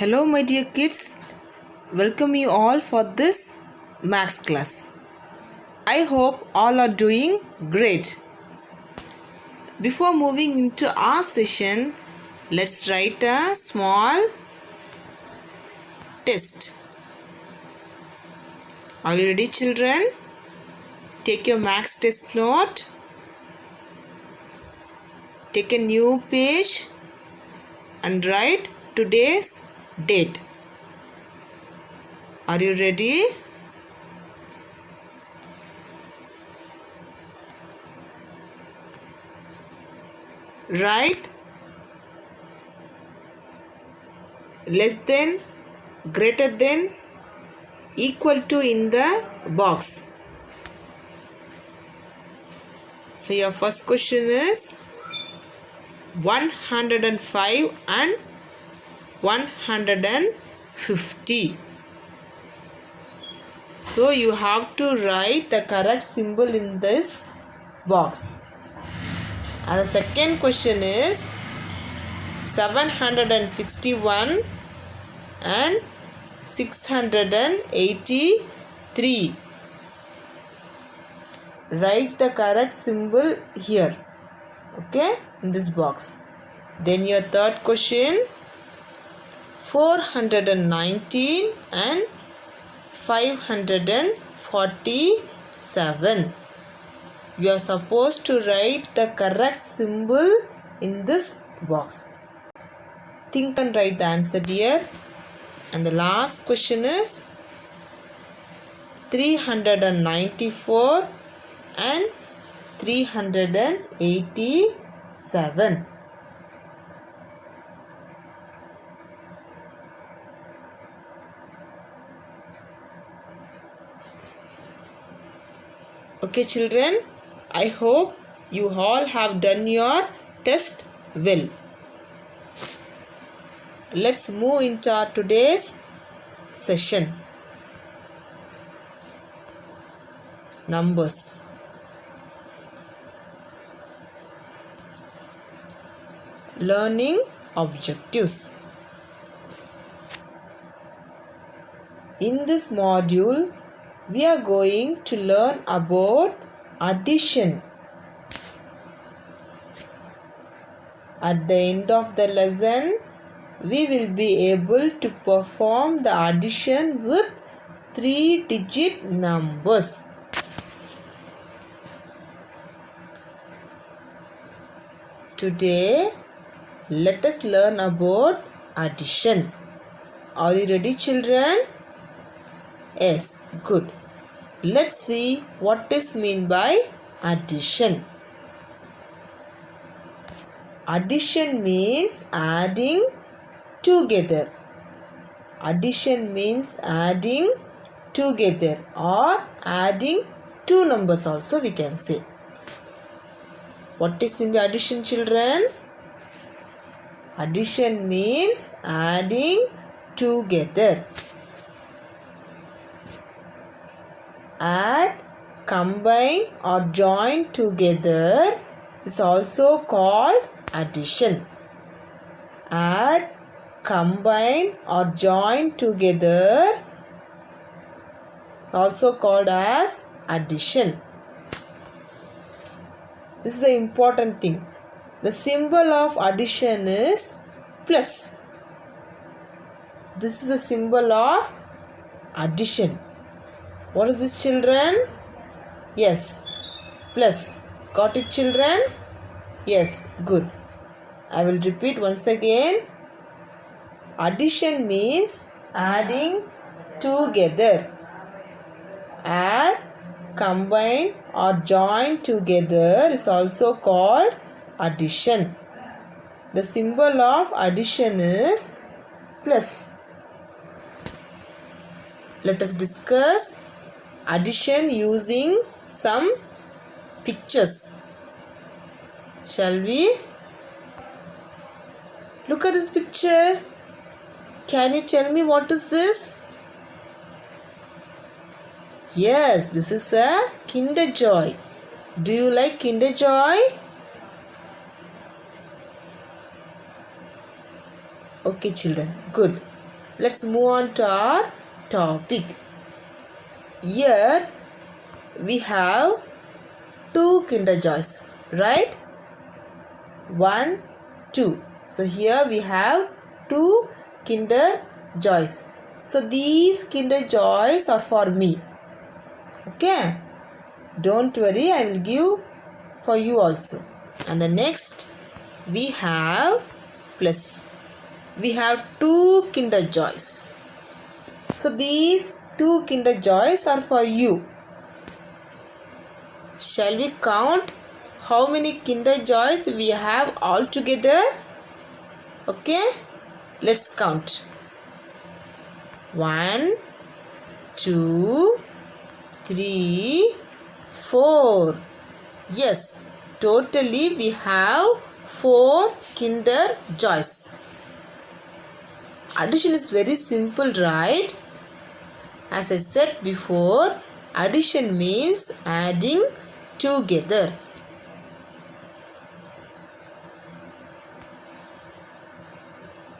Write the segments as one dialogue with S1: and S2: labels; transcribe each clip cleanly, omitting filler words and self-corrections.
S1: Hello my dear kids, welcome you all for this maths class. I hope all are doing great. Before moving into our session, let's write a small test. Are you ready children? Take your maths test note. Take a new page and write today's date. Are you ready? Write less than, greater than, equal to in the box. So your first question is 105 and 150. So you have to write the correct symbol in this box. And the second question is 761 and 683. Write the correct symbol here, okay, in this box. Then your third question 419 and 547. You are supposed to write the correct symbol in this box. Think and write the answer dear. And the last question is 394 and 387. Okay children, I hope you all have done your test well. Let's move into our today's session. Numbers. Learning objectives. In this module, we are going to learn about addition. At the end of the lesson, we will be able to perform the addition with 3-digit numbers. Today, let us learn about addition. Are you ready children? Yes, good. Let's see what is meant by addition. Addition means adding together. Addition means adding together or adding two numbers also we can say. What is meant by addition children? Addition means adding together. Add, combine or join together is also called addition. Add, combine or join together is also called as addition. This is the important thing. The symbol of addition is plus. This is the symbol of addition. What is this children? Yes, plus. Got it children? Yes, good. I will repeat once again. Addition means adding together. Add, combine or join together is also called addition. The symbol of addition is plus. Let us discuss addition using some pictures. Shall we? Look at this picture. Can you tell me what is this? Yes, this is a Kinder Joy. Do you like Kinder Joy? Okay children, good. let's move on to our topic. Here we have 2 Kinder Joys, right? 1, 2. So here we have 2 Kinder Joys. So these Kinder Joys are for me. Okay? Don't worry, I will give for you also. And the next we have plus. We have 2 Kinder Joys. So these 2 Kinder Joys are for you. Shall we count how many Kinder Joys we have all together? Okay, let's count. 1, 2, 3, 4. Yes, totally we have 4 Kinder Joys. Addition is very simple, right? As I said before, addition means adding together.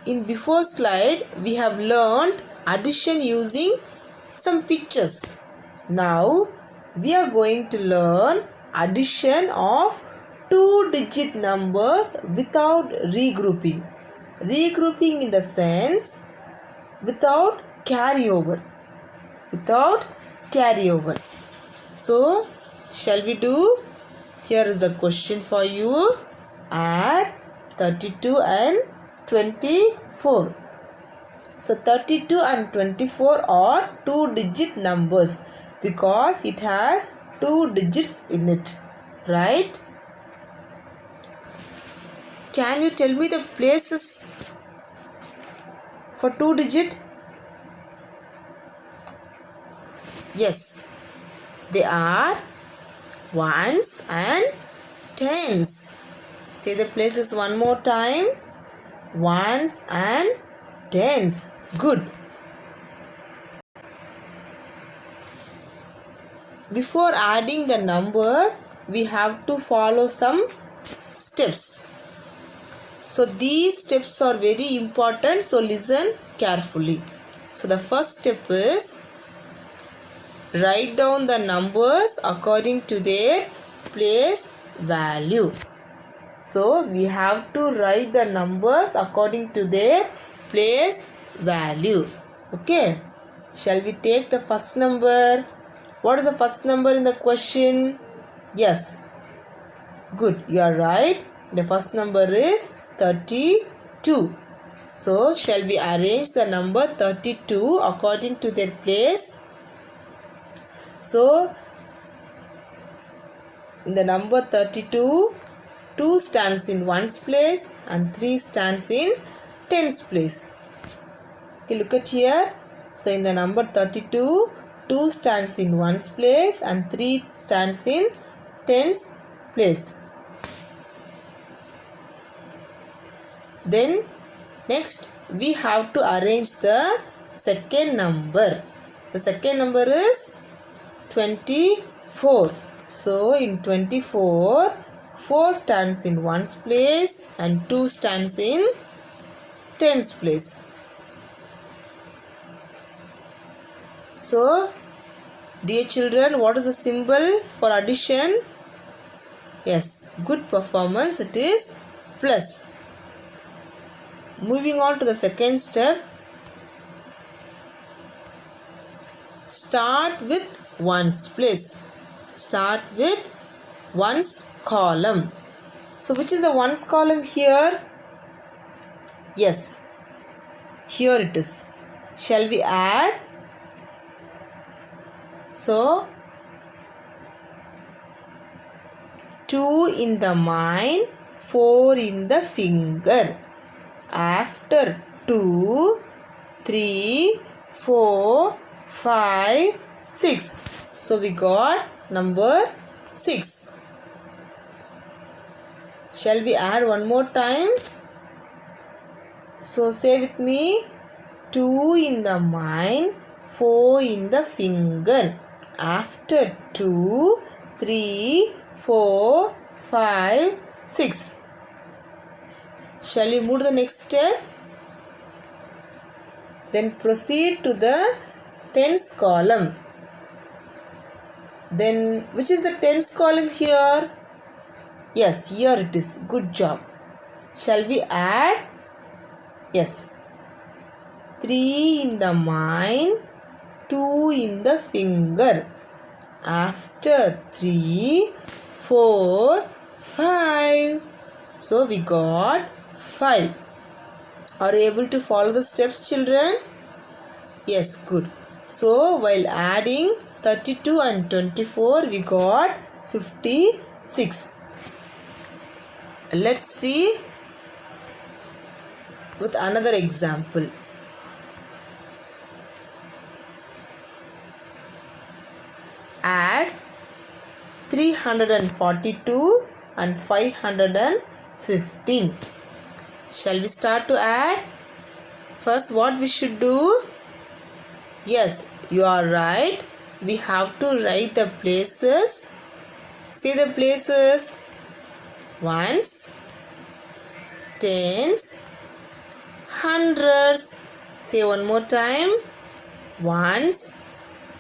S1: In before slide, we have learned addition using some pictures. Now, we are going to learn addition of 2-digit numbers without regrouping. Regrouping in the sense without carryover. Without carryover. So, shall we do? Here is the question for you. Add 32 and 24. So 32 and 24 are 2-digit numbers because it has 2 digits in it, right? Can you tell me the places for 2-digit? Yes, they are ones and tens. Say the places one more time. Ones and tens. Good. Before adding the numbers, we have to follow some steps. So these steps are very important. So listen carefully. So the first step is write down the numbers according to their place value. So we have to write the numbers according to their place value. Okay. Shall we take the first number? What is the first number in the question? Yes. Good. You are right. The first number is 32. So shall we arrange the number 32 according to their place? So in the number 32, 2 stands in ones place and 3 stands in tens place. Okay, look at here. So in the number 32, 2 stands in ones place and 3 stands in tens place. Then next we have to arrange the second number. The second number is 24. So in 24, 4 stands in ones place and 2 stands in tens place. So, dear children, what is the symbol for addition? Yes, good performance. It is plus. Moving on to the second step. Start with ones place. Start with ones column. So which is the ones column here? Yes, here it is. Shall we add? So 2 in the mind, 4 in the finger. After 2, 3, 4, 5, 6. So we got number 6. Shall we add one more time? So say with me. 2 in the mind, 4 in the finger. After 2, 3, 4, 5, 6. Shall we move to the next step? Then proceed to the tens column. Then which is the tens column here? Yes, here it is. Good job. Shall we add? Yes. 3 in the mind, 2 in the finger. After 3, 4, 5. So we got 5. Are you able to follow the steps, children? Yes, good. So while adding 32 and 24, we got 56. Let's see with another example. Add 342 and 515. Shall we start to add? First, what we should do? Yes, you are right. We have to write the places. See the places. Ones, tens, hundreds. Say one more time. Ones,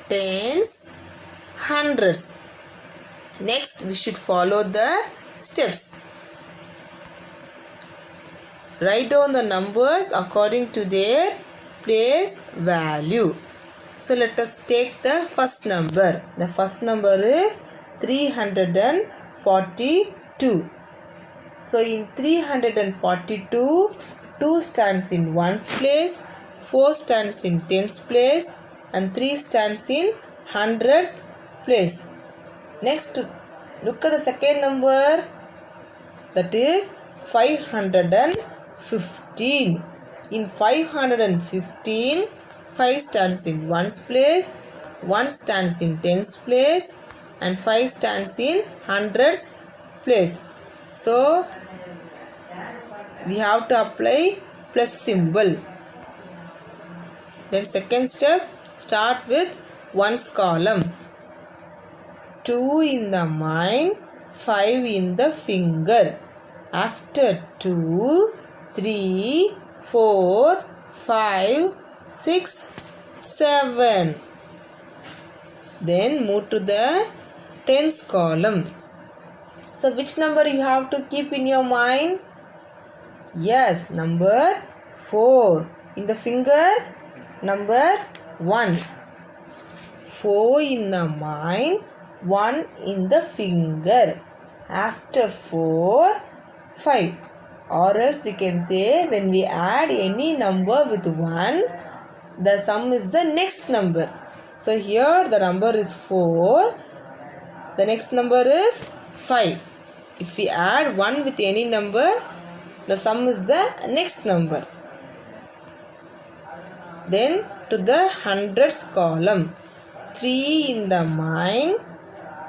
S1: tens, hundreds. Next, we should follow the steps. Write down the numbers according to their place value. So let us take the first number. The first number is 342. So in 342, 2 stands in ones place, 4 stands in tens place, and 3 stands in hundreds place. Next, look at the second number. That is 515. In 515, 5 stands in ones place, 1 stands in tens place, and 5 stands in hundreds place. So we have to apply plus symbol. Then second step, start with ones column. 2 in the mind, 5 in the finger. After 2, 3, 4, 5, 6, 7. Then move to the tens column. So which number you have to keep in your mind? Yes, number 4. In the finger, number 1. 4 in the mind, 1 in the finger. After 4, 5. Or else we can say when we add any number with 1, the sum is the next number. So here the number is 4. The next number is 5. If we add 1 with any number, the sum is the next number. Then to the hundreds column. 3 in the mind,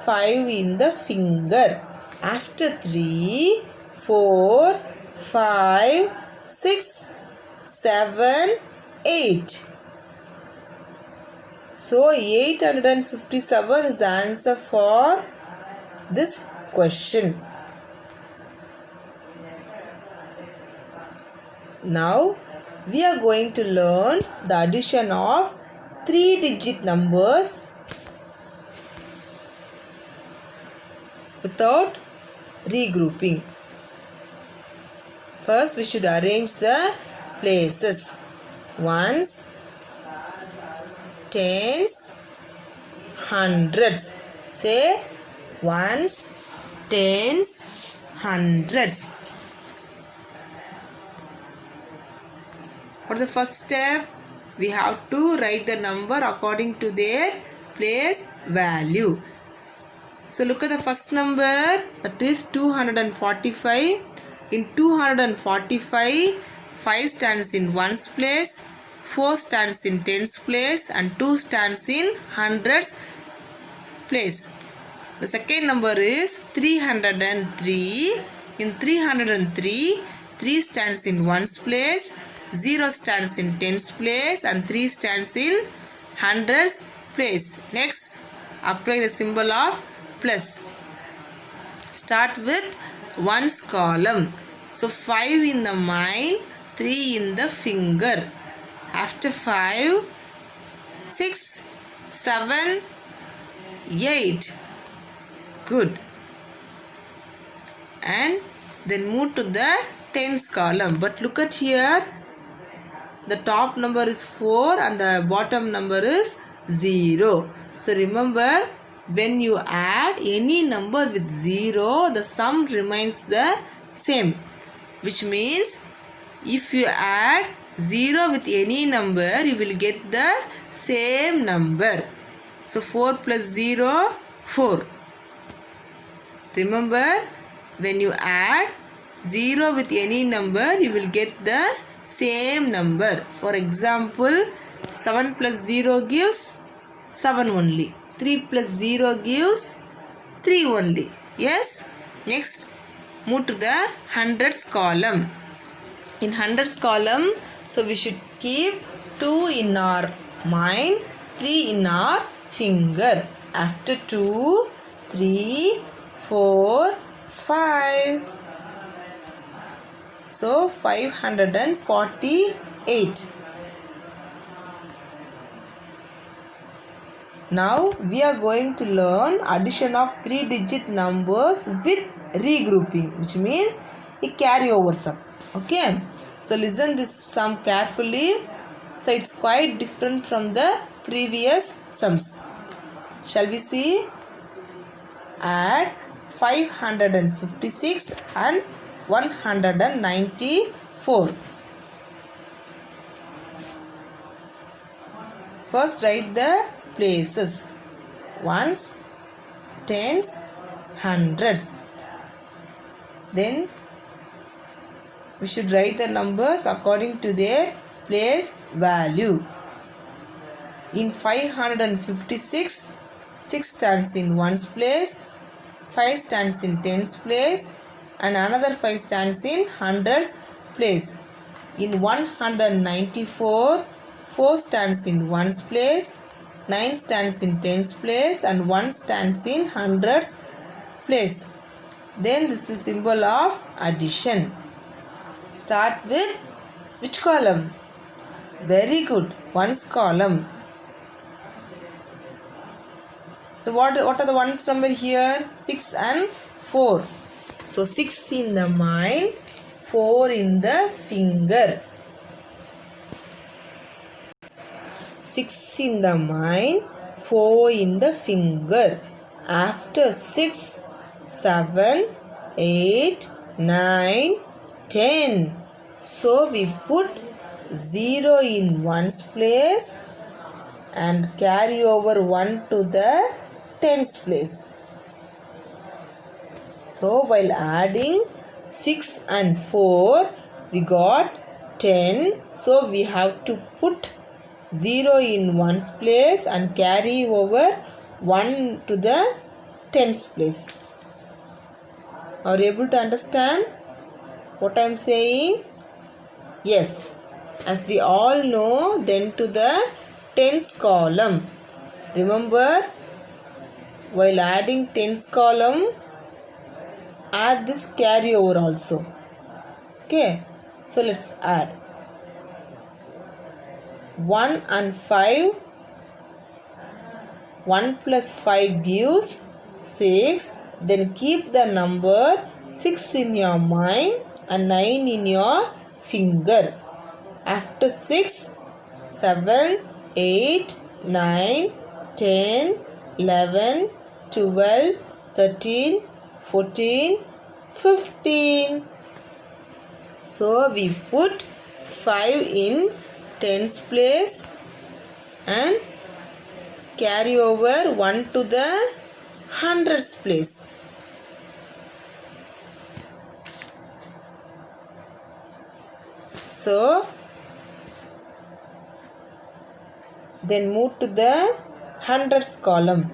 S1: 5 in the finger. After 3, 4, 5, 6, 7, 8. So 857 is the answer for this question. Now we are going to learn the addition of 3-digit numbers without regrouping. First, we should arrange the places. Ones, tens, hundreds. Say ones, tens, hundreds. For the first step, we have to write the number according to their place value. So look at the first number, that is 245. In 245, 5 stands in ones place, 4 stands in tens place, and 2 stands in hundreds place. The second number is 303. In 303, 3 stands in ones place, 0 stands in tens place, and 3 stands in hundreds place. Next, apply the symbol of plus. Start with ones column. So 5 in the mind, 3 in the finger. After 5, 6, 7, 8. Good. And then move to the tens column. But look at here. The top number is 4 and the bottom number is 0. So remember, when you add any number with 0, the sum remains the same. Which means if you add 0 with any number, you will get the same number. So 4 plus 0, 4. Remember, when you add 0 with any number, you will get the same number. For example, 7 plus 0 gives 7 only. 3 plus 0 gives 3 only. Yes? Next, move to the hundreds column. In hundreds column, so we should keep 2 in our mind, 3 in our finger. After 2, 3, 4, 5. So 548. Now we are going to learn addition of 3-digit numbers with regrouping, which means a carryover sum. Okay. So listen this sum carefully. So it's quite different from the previous sums. Shall we see? Add 556 and 194. First write the places. Ones, tens, hundreds. Then we should write the numbers according to their place value. In 556, 6 stands in ones place, 5 stands in tens place, and another 5 stands in hundreds place. In 194, 4 stands in ones place, 9 stands in tens place, and 1 stands in hundreds place. Then this is symbol of addition. Start with which column? Very good. Ones column. So what are the ones number here? 6 and 4. So 6 in the mind, 4 in the finger. 6 in the mind, 4 in the finger. After 6, 7, 8, 9, 10. So we put 0 in ones place and carry over 1 to the tens place. So while adding 6 and 4, we got 10. So we have to put 0 in ones place and carry over 1 to the tens place. Are you able to understand what I am saying? Yes. As we all know, then to the tens column. Remember, while adding tens column, add this carryover also. Okay. So let's add. 1 and 5. 1 plus 5 gives 6. Then keep the number 6 in your mind and 9 in your finger. After 6, 7, 8, 9, 10, 11, 12, 13, 14, 15. So we put 5 in tens place and carry over 1 to the hundreds place. So then move to the hundreds column.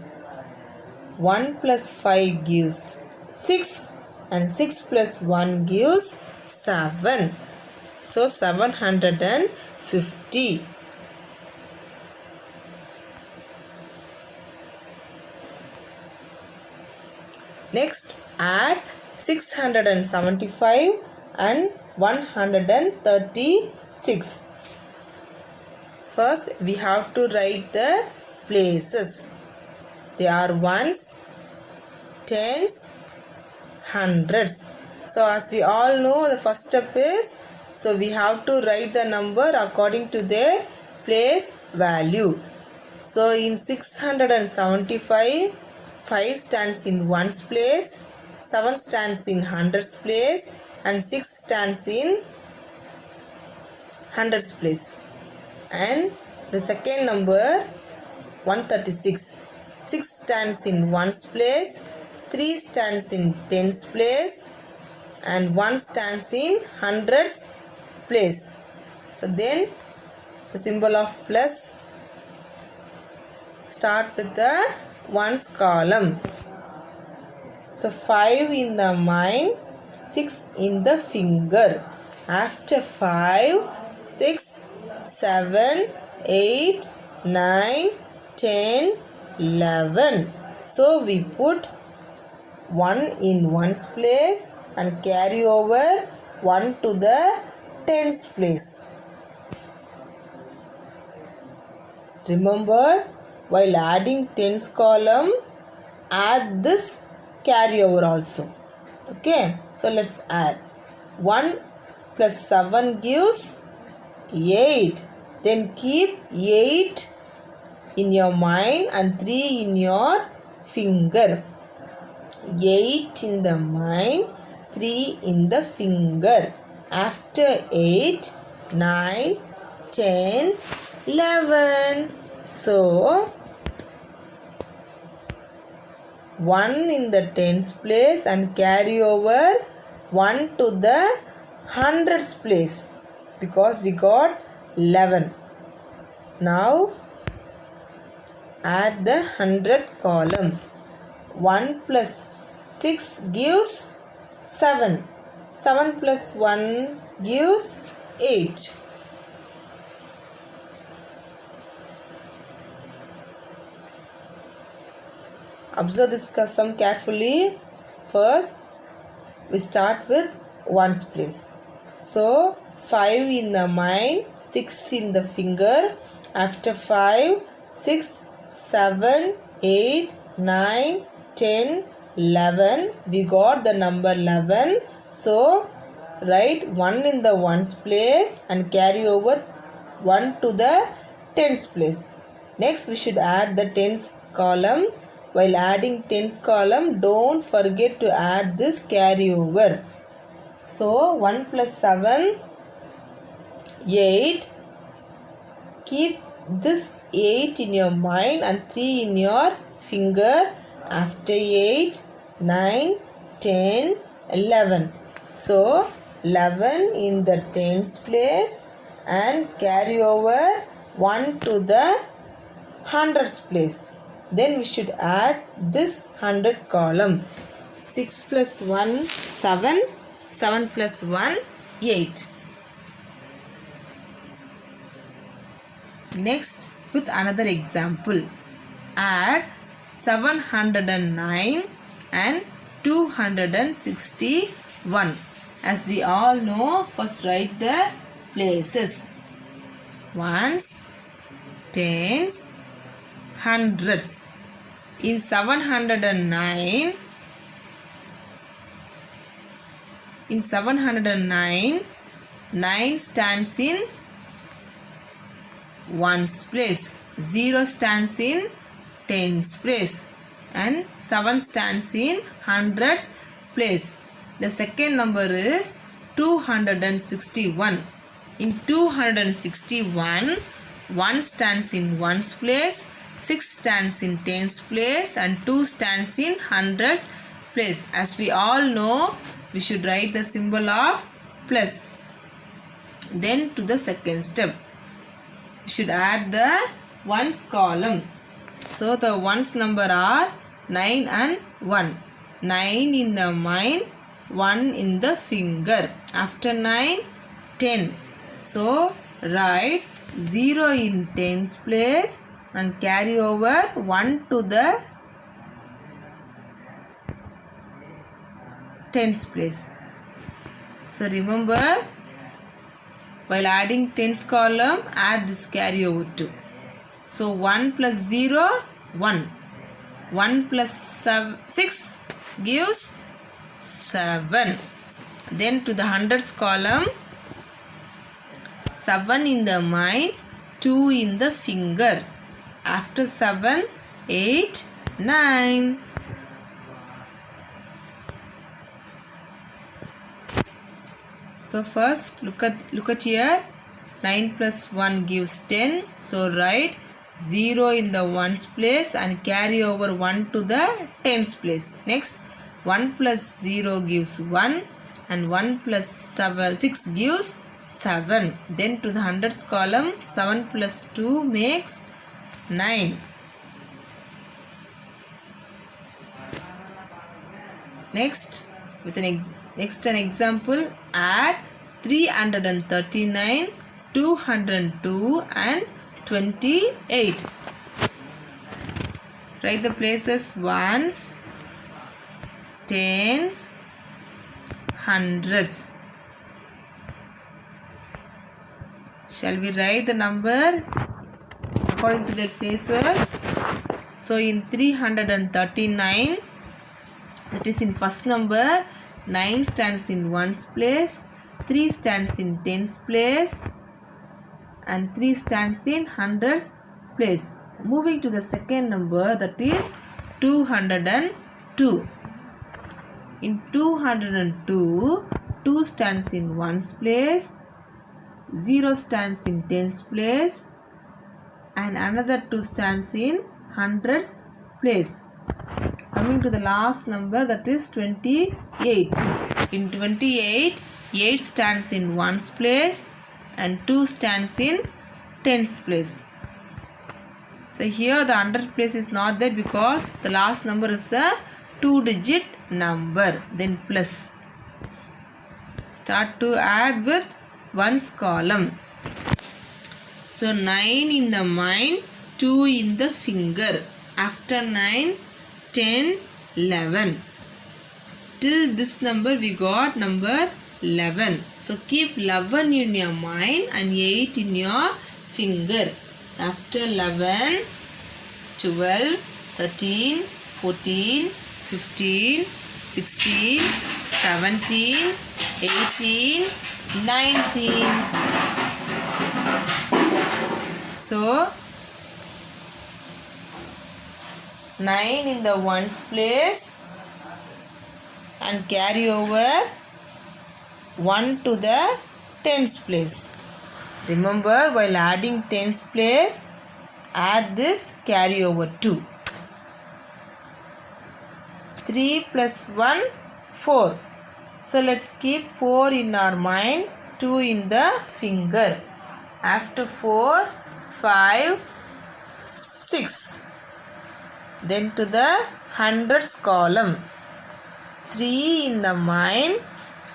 S1: 1 plus 5 gives 6 and 6 plus 1 gives 7. So 750. Next, add 675 and 136. First, we have to write the places. They are ones, tens, hundreds. So as we all know, the first step is, so we have to write the number according to their place value. So in 675, 5 stands in ones place, 7 stands in hundreds place, and 6 stands in hundreds place. And the second number 136, 6 stands in ones place, 3 stands in tens place, and 1 stands in hundreds place. So then the symbol of plus, start with the ones column. So 5 in the mind, 6 in the finger. After 5, 6, 7, 8, 9, 10, 11. So we put 1 in ones place and carry over 1 to the tens place. Remember, while adding tens column, add this carryover also. Okay, so let's add. 1 plus 7 gives 8. Then keep 8 in your mind and 3 in your finger. 8 in the mind, 3 in the finger. After 8, 9, 10, 11. So 1 in the tens place and carry over 1 to the hundreds place, because we got 11. Now add the 100 column. 1 plus 6 gives 7. 7 plus 1 gives 8. Observe this sum carefully. First, we start with ones place. So 5 in the mind, 6 in the finger. After 5, 6, 7, 8, 9, 10, 11. We got the number 11. So write 1 in the ones place and carry over 1 to the tens place. Next, we should add the tens column. While adding tens column, don't forget to add this carryover. So 1 plus 7, 8. Keep this 8 in your mind and 3 in your finger. After 8, 9, 10, 11. So 11 in the tens place and carry over 1 to the hundreds place. Then we should add this 100 column. 6 plus 1, 7. 7 plus 1, 8. Next, with another example. Add 709 and 261. As we all know, first write the places. Ones, tens, hundreds. In 709, 9 stands in ones place, 0 stands in tens place, and 7 stands in hundreds place. The second number is 261. In 261, 1 stands in ones place, 6 stands in tens place, and 2 stands in hundreds place. As we all know, we should write the symbol of plus. Then to the second step, we should add the ones column. So the ones number are 9 and 1. 9 in the mind, 1 in the finger. After 9, 10. So write 0 in tens place and carry over 1 to the tens place. So remember, while adding tens column, add this carry over 2. So 1 plus 0, 1. 1 plus 6 gives 7. Then to the hundreds column, 7 in the mind, 2 in the finger. After 7, 8, 9. So first look at here. 9 plus 1 gives 10. So write 0 in the ones place and carry over 1 to the tens place. Next 1 plus 0 gives 1 and 1 plus 6 gives 7. Then to the hundreds column, 7 plus 2 makes 9. Next an example, add 339, 202 and 28. Write the places ones, tens, hundreds. Shall we write the number according to their places? So in 339, that is in first number, 9 stands in ones place, 3 stands in tens place and 3 stands in hundreds place. Moving to the second number, that is 202. In 202, 2 stands in ones place, 0 stands in tens place and another 2 stands in hundreds place. Coming to the last number, that is 28. In 28, 8 stands in ones place and 2 stands in tens place. So here the hundred place is not there because the last number is a 2-digit number. Then plus. Start to add with ones column. So 9 in the mind, 2 in the finger. After 9, 10, 11. Till this number we got number 11. So keep 11 in your mind and 8 in your finger. After 11, 12, 13, 14, 15, 16, 17, 18, 19. So 9 in the ones place and carry over 1 to the tens place. Remember, while adding tens place, add this carry over 2. 3 plus 1, 4. So let's keep 4 in our mind, 2 in the finger. After 4, 5, 6. Then to the hundreds column. 3 in the mind,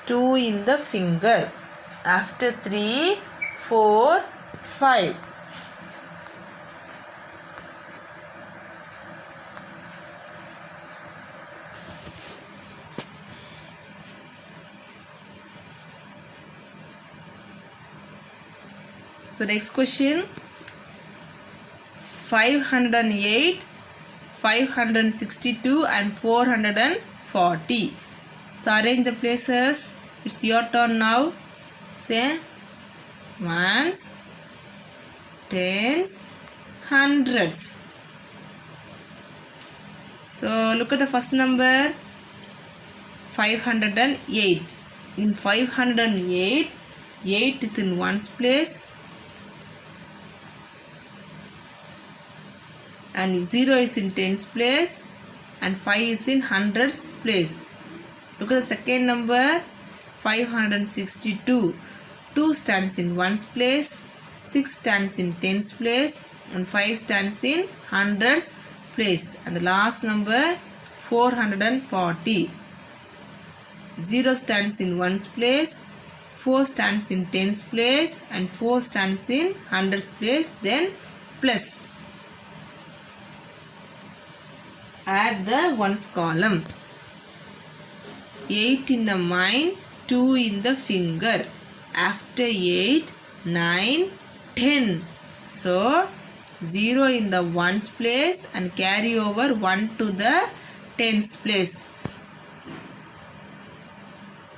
S1: 2 in the finger. After 3, 4, 5. So next question, 508, 562 and 440. So arrange the places. It's your turn now. Say ones, tens, hundreds. So look at the first number, 508. In 508, 8 is in ones place and 0 is in tens place and 5 is in hundreds place. Look at the second number, 562. 2 stands in ones place, 6 stands in tens place and 5 stands in hundreds place. And the last number, 440. 0 stands in ones place, 4 stands in tens place and 4 stands in hundreds place. Then plus. Add the ones column. 8 in the mind, 2 in the finger. After 8, 9, 10. So 0 in the ones place and carry over 1 to the tens place.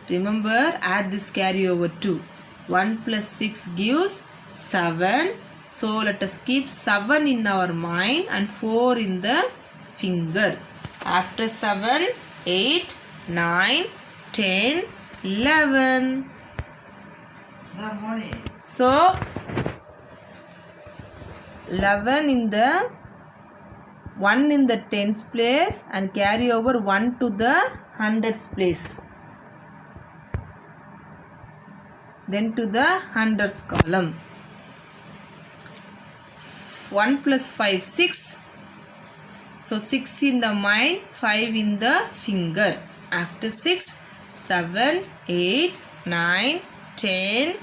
S1: Remember, add this carry over 2. 1 plus 6 gives 7. So let us keep 7 in our mind and 4 in the finger. After 7, 8, 9, 10, 11. So 11 in the 1 in the tens place and carry over 1 to the hundreds place. Then to the hundreds column. 1 plus 5, 6. So 6 in the mind, 5 in the finger. After 6, 7, 8, 9, 10,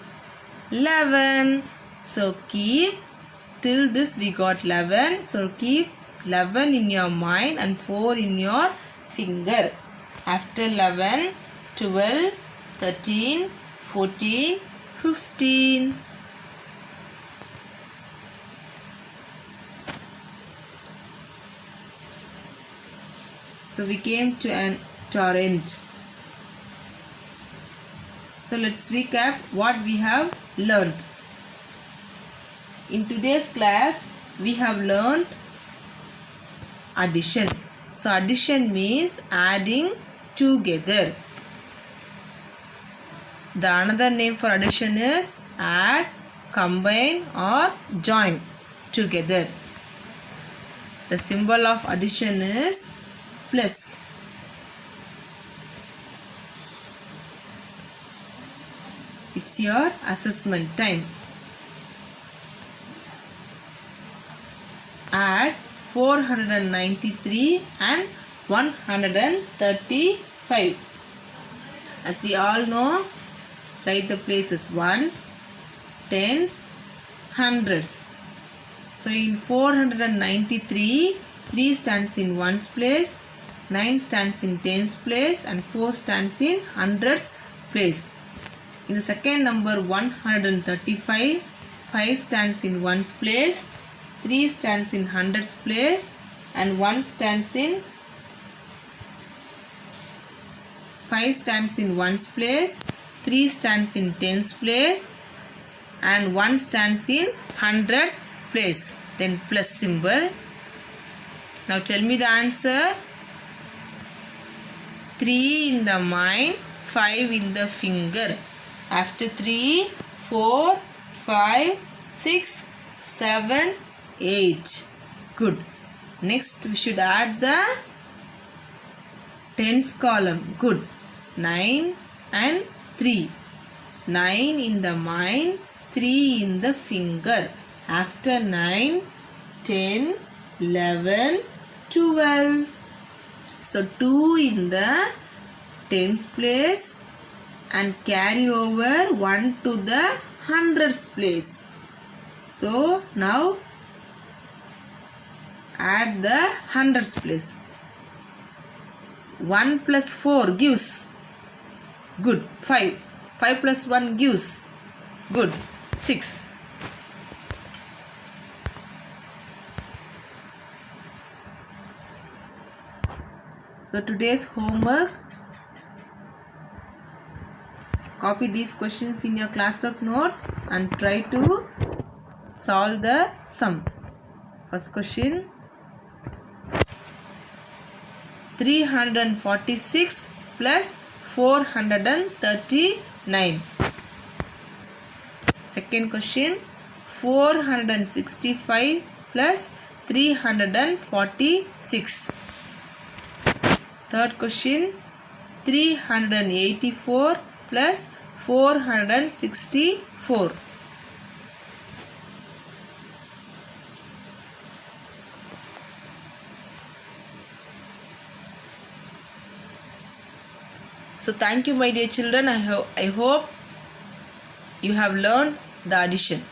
S1: 11. So keep till this we got 11. So keep 11 in your mind and 4 in your finger. After 11, 12, 13, 14, 15. So we came to our end. So let's recap what we have learned. In today's class, we have learned addition. So addition means adding together. The another name for addition is add, combine or join together. The symbol of addition is plus. It's your assessment time. Add 493 and 135. As we all know, write the places ones, tens, hundreds. So in 493, 3 stands in ones place, 9 stands in tens place and 4 stands in hundreds place. In the second number 135, 5 stands in ones place, 3 stands in hundreds place and 1 stands in 5 stands in ones place, 3 stands in tens place and 1 stands in hundreds place. Then plus symbol. Now tell me the answer. 3 in the mind, 5 in the finger. After 3, 4, 5, 6, 7, 8. Good. Next we should add the tens column. Good. 9 and 3. 9 in the mind, 3 in the finger. After 9, 10, 11, 12. So 2 in the tens place and carry over 1 to the hundreds place. So now add the hundreds place. 1 plus 4 gives. Good. 5. 5 plus 1 gives. Good. 6. So today's homework, copy these questions in your classwork note and try to solve the sum. First question, 346 plus 439. Second question, 465 plus 346. Third question, 384 plus 464. So thank you my dear children. I hope you have learned the addition.